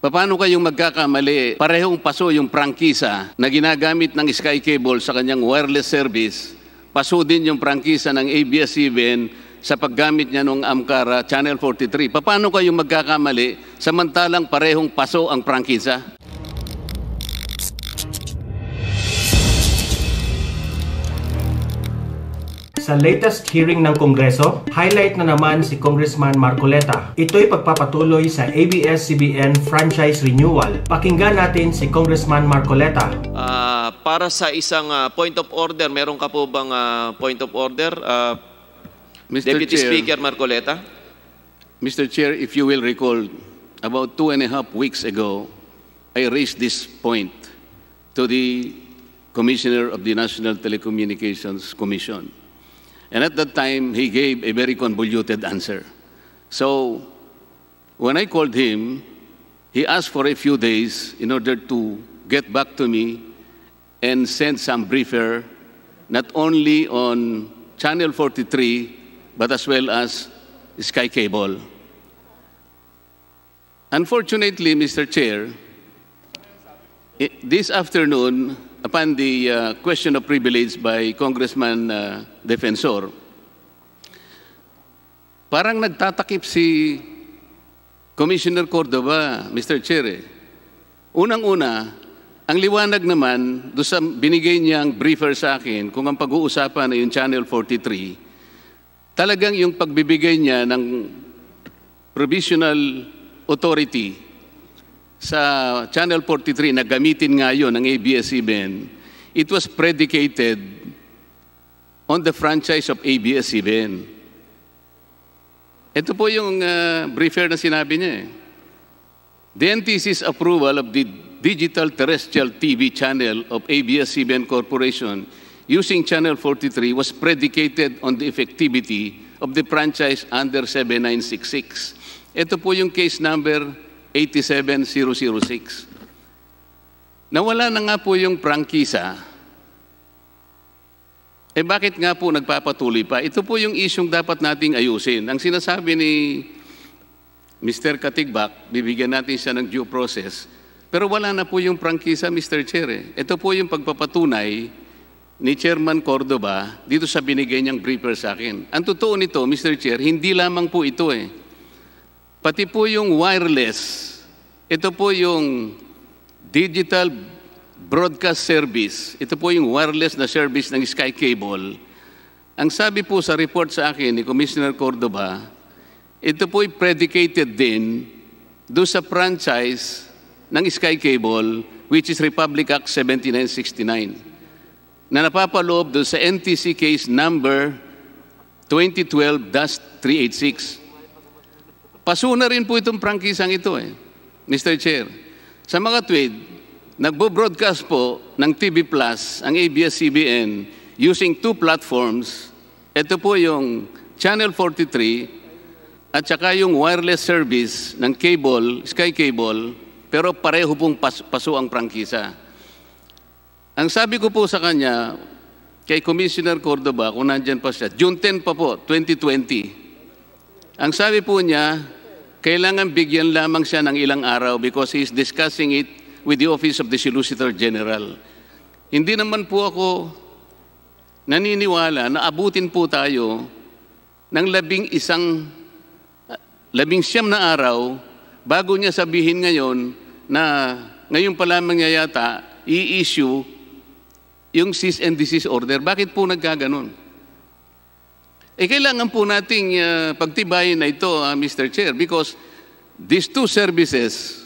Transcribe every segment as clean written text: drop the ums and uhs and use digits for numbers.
Paano kayong magkakamali? Parehong paso yung prangkisa na ginagamit ng Sky Cable sa kanyang wireless service. Paso din yung prangkisa ng ABS-CBN sa paggamit niya ng Amcara Channel 43. Paano kayong magkakamali samantalang parehong paso ang prangkisa? Sa latest hearing ng Kongreso, highlight na naman si Congressman Marcoleta. Ito'y pagpapatuloy sa ABS-CBN franchise renewal. Pakinggan natin si Congressman Marcoleta. Para sa isang point of order, meron ka po bang point of order? Mr. Deputy Chair, Speaker Marcoleta? Mr. Chair, if you will recall, about 2.5 weeks ago, I raised this point to the Commissioner of the National Telecommunications Commission. And at that time, he gave a very convoluted answer. So, when I called him, he asked for a few days in order to get back to me and send some briefer, not only on Channel 43, but as well as Sky Cable. Unfortunately, Mr. Chair, this afternoon, upon the question of privilege by Congressman Defensor, parang nagtatakip si Commissioner Cordova, Mr. Chair. Unang-una, ang liwanag naman doon sa binigay niyang briefer sa akin kung ang pag-uusapan ay yung Channel 43, talagang yung pagbibigay niya ng provisional authority sa Channel 43 na gamitin nga yun ng ABS-CBN, it was predicated on the franchise of ABS-CBN. Ito po yung briefer na sinabi niya. The NTC's approval of the digital terrestrial TV channel of ABS-CBN Corporation using Channel 43 was predicated on the effectivity of the franchise under 7966. Ito po yung case number 87006. Nawala na nga po yung prangkisa. Bakit nga po nagpapatuloy pa? Ito po yung isyong dapat nating ayusin. Ang sinasabi ni Mr. Katigbak, bibigyan natin siya ng due process, pero wala na po yung prangkisa, Mr. Chair. Ito po yung pagpapatunay ni Chairman Cordova dito sa binigay niyang briefer sa akin. Ang totoo nito, Mr. Chair, hindi lamang po ito pati po yung wireless, ito po yung digital broadcast service, ito po yung wireless na service ng Sky Cable. Ang sabi po sa report sa akin ni Commissioner Cordova, ito po ay predicated din doon sa franchise ng Sky Cable, which is Republic Act 7969, na napapaloob doon sa NTC case number 2012-386. Paso na rin po itong prangkisang ito Mr. Chair. Sa mga tweet, nagbo-broadcast po ng TV Plus ang ABS-CBN using two platforms. Ito po yung Channel 43 at saka yung wireless service ng cable, Sky Cable, pero pareho pong paso ang prangkisa. Ang sabi ko po sa kanya, kay Commissioner Cordova, kung nandyan pa siya, June 10 pa po, 2020. Ang sabi po niya, kailangan bigyan lamang siya ng ilang araw because he is discussing it with the Office of the Solicitor General. Hindi naman po ako naniniwala na abutin po tayo ng 11 na araw bago niya sabihin ngayon na ngayon pa lamang niya yata i-issue yung cease and desist order. Bakit po nagkaganon? Kailangan po nating pagtibayin na ito, Mr. Chair, because these two services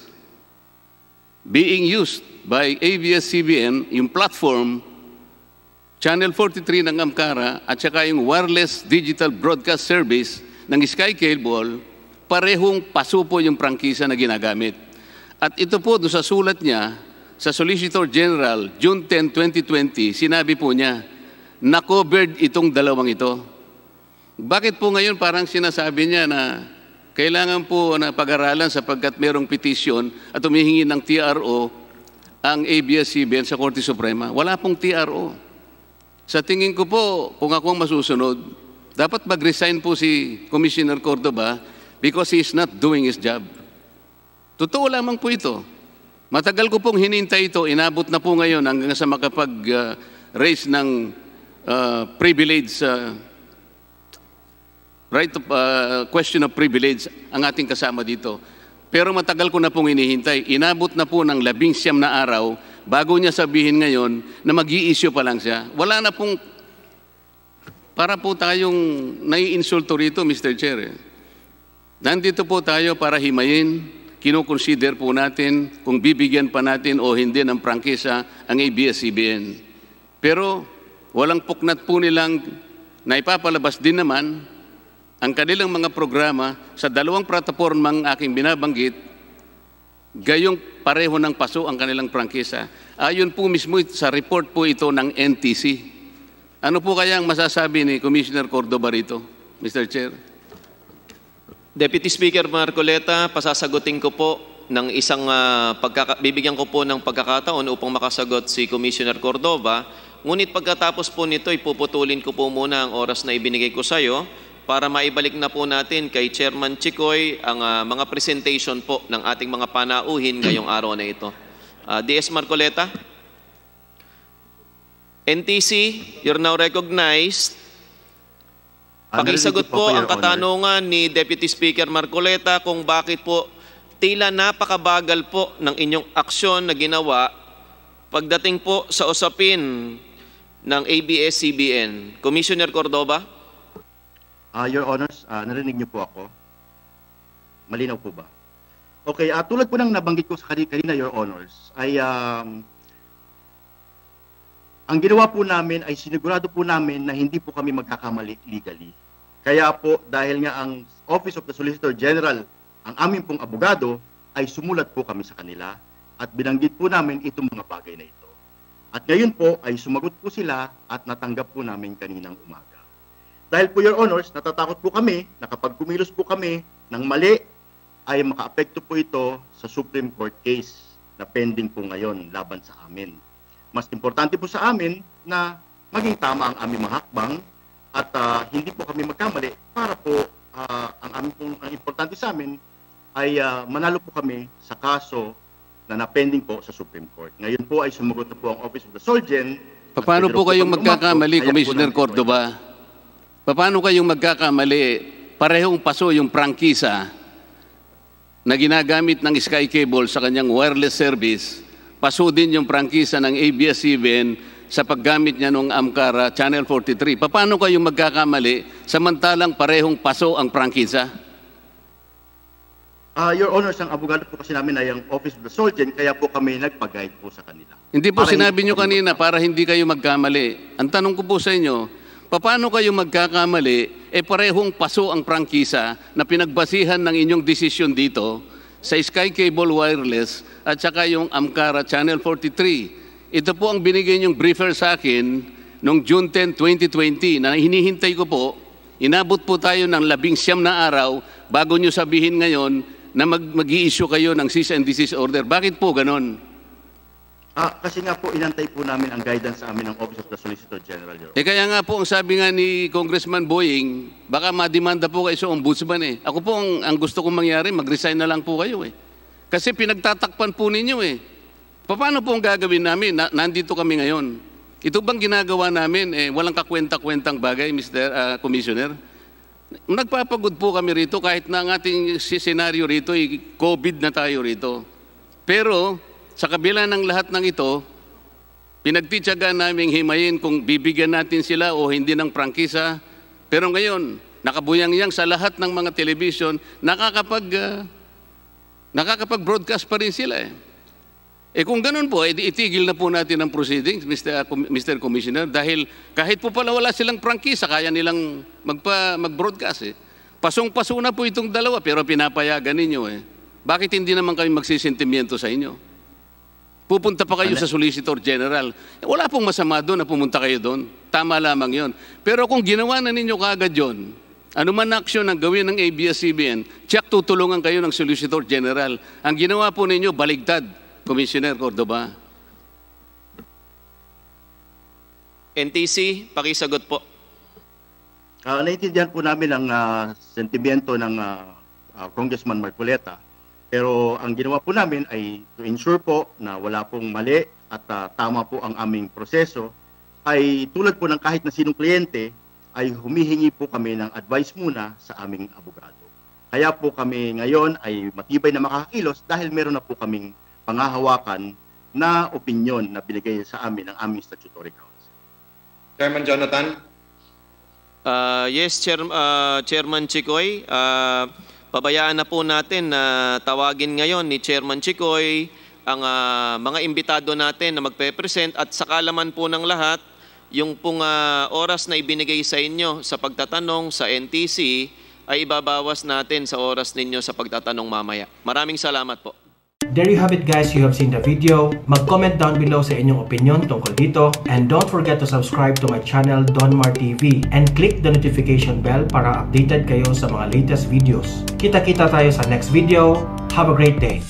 being used by ABS-CBN, yung platform, Channel 43 ng Amcara, at saka yung wireless digital broadcast service ng Sky Cable, parehong paso po yung prangkisa na ginagamit. At ito po, doon sa sulat niya, sa Solicitor General, June 10, 2020, sinabi po niya, na-covered itong dalawang ito. Bakit po ngayon parang sinasabi niya na kailangan po na pag-aralan sapagkat merong petisyon at humihingi ng TRO ang ABS-CBN sa Korte Suprema? Wala pong TRO. Sa tingin ko po, kung ako ang masusunod, dapat mag-resign po si Commissioner Cordova because he is not doing his job. Totoo lamang po ito. Matagal ko pong hinintay ito, inabot na po ngayon hanggang sa makapag-raise ng privilege, question of privilege ang ating kasama dito. Pero matagal ko na pong hinihintay. Inabot na po ng 19 na araw bago niya sabihin ngayon na mag-i-issue pa lang siya. Wala na pong, para po tayong nai-insulto rito, Mr. Chair. Nandito po tayo para himayin, kinoconsider po natin kung bibigyan pa natin o hindi ng prangkisa ang ABS-CBN. Pero walang puknat po nilang naipapalabas din naman ang kanilang mga programa sa dalawang platapormang aking binabanggit, gayong pareho ng paso ang kanilang prangkisa. Ayon po mismo sa report po ito ng NTC. Ano po kaya ang masasabi ni Commissioner Cordova rito, Mr. Chair? Deputy Speaker Marcoleta, pasasagutin ko po ng isang bibigyan ko po ng pagkakataon upang makasagot si Commissioner Cordova. Ngunit pagkatapos po nito, ipuputulin ko po muna ang oras na ibinigay ko sa iyo para maibalik na po natin kay Chairman Chikoy ang mga presentation po ng ating mga panauhin ngayong araw na ito. DS Marcoleta. NTC, you're now recognized. Pakisagot po ang katanungan ni Deputy Speaker Marcoleta kung bakit po tila napakabagal po ng inyong aksyon na ginawa pagdating po sa usapin ng ABS-CBN. Commissioner Cordova? Your Honors, narinig niyo po ako? Malinaw po ba? Okay, tulad po ng nabanggit ko sa kanina, Your Honors, ay ang ginawa po namin ay sinigurado po namin na hindi po kami magkakamali legally. Kaya po, dahil nga ang Office of the Solicitor General, ang aming pong abogado, ay sumulat po kami sa kanila at binanggit po namin itong mga bagay na ito. At ngayon po ay sumagot po sila at natanggap po namin kaninang umaga. Dahil po, Your Honors, natatakot po kami na kapag kumilos po kami ng mali, ay makaapekto po ito sa Supreme Court case na pending po ngayon laban sa amin. Mas importante po sa amin na maging tama ang aming mga hakbang at hindi po kami magkamali para po ang importante sa amin ay manalo po kami sa kaso na napending po sa Supreme Court. Ngayon po ay sumagot na po ang Office of the Solgen. Paano po kayong magkakamali, Commissioner Cordova? Paano kayong magkakamali? Parehong paso yung prangkisa na ginagamit ng Sky Cable sa kanyang wireless service. Paso din yung prangkisa ng ABS-CBN sa paggamit niya ng Amcara Channel 43. Paano kayong magkakamali samantalang parehong paso ang prangkisa? Your Honors, ang abogado po kasi namin ay ang Office of the Solgen, kaya po kami nagpag-guide po sa kanila. Hindi po sinabi nyo kanina para hindi kayo magkamali. Ang tanong ko po sa inyo, paano kayo magkakamali, parehong paso ang prangkisa na pinagbasihan ng inyong desisyon dito sa Sky Cable Wireless at saka yung Amcara Channel 43. Ito po ang binigay niyong briefer sa akin noong June 10, 2020 na hinihintay ko po. Inabot po tayo ng 19 na araw bago niyo sabihin ngayon na mag-i-issue kayo ng cease and desist order. Bakit po ganon? Kasi nga po, inantay po namin ang guidance sa amin ng Office of the Solicitor General. Kaya nga po, ang sabi nga ni Congressman Boying, baka mademanda po kayo sa ombudsman eh. Ako po, ang gusto kong mangyari, mag-resign na lang po kayo eh. Kasi pinagtatakpan po ninyo eh. Paano po ang gagawin namin? Nandito kami ngayon. Ito bang ginagawa namin, walang kakwenta-kwentang bagay, Mr. Commissioner? Nagpapagod po kami rito kahit na ang ating senaryo rito, COVID na tayo rito. Pero sa kabila ng lahat ng ito, pinagtityagaan namin himayin kung bibigyan natin sila o hindi ng prangkisa. Pero ngayon, nakabuyang-yang sa lahat ng mga television, nakakapag-broadcast pa rin sila eh. Kung ganun po, itigil na po natin ang proceedings, Mr. Commissioner, dahil kahit po pala wala silang prangkisa, kaya nilang mag-broadcast eh. Pasong-paso na po itong dalawa, pero pinapayagan ninyo eh. Bakit hindi naman kami magsisentimiento sa inyo? Pupunta pa kayo sa Solicitor General. Wala pong masama doon na pumunta kayo doon. Tama lamang yon. Pero kung ginawa na ninyo kaagad yun, ano man na aksyon ang gawin ng ABS-CBN, check tutulungan kayo ng Solicitor General. Ang ginawa po ninyo, baligtad, Commissioner Cordova. NTC, pakisagot po. Naintindihan po namin ang sentimiento ng Congressman Marcoleta. Pero ang ginawa po namin ay to ensure po na wala pong mali at tama po ang aming proseso, ay tulad po ng kahit na sinong kliyente, ay humihingi po kami ng advice muna sa aming abogado. Kaya po kami ngayon ay matibay na makakakilos dahil meron na po kaming panghahawakan na opinyon na binigay sa amin ng aming statutory counsel. Chairman Jonathan? Yes, Chairman Chikoy. Pabayaan na po natin na tawagin ngayon ni Chairman Chikoy ang mga imbitado natin na magpe-present at sa kalaman po ng lahat, yung pong oras na ibinigay sa inyo sa pagtatanong sa NTC ay ibabawas natin sa oras ninyo sa pagtatanong mamaya. Maraming salamat po. There you have it guys, you have seen the video. Mag-comment down below sa inyong opinion tungkol dito. And don't forget to subscribe to my channel, Donmar TV. And click the notification bell para updated kayo sa mga latest videos. Kita-kita tayo sa next video. Have a great day.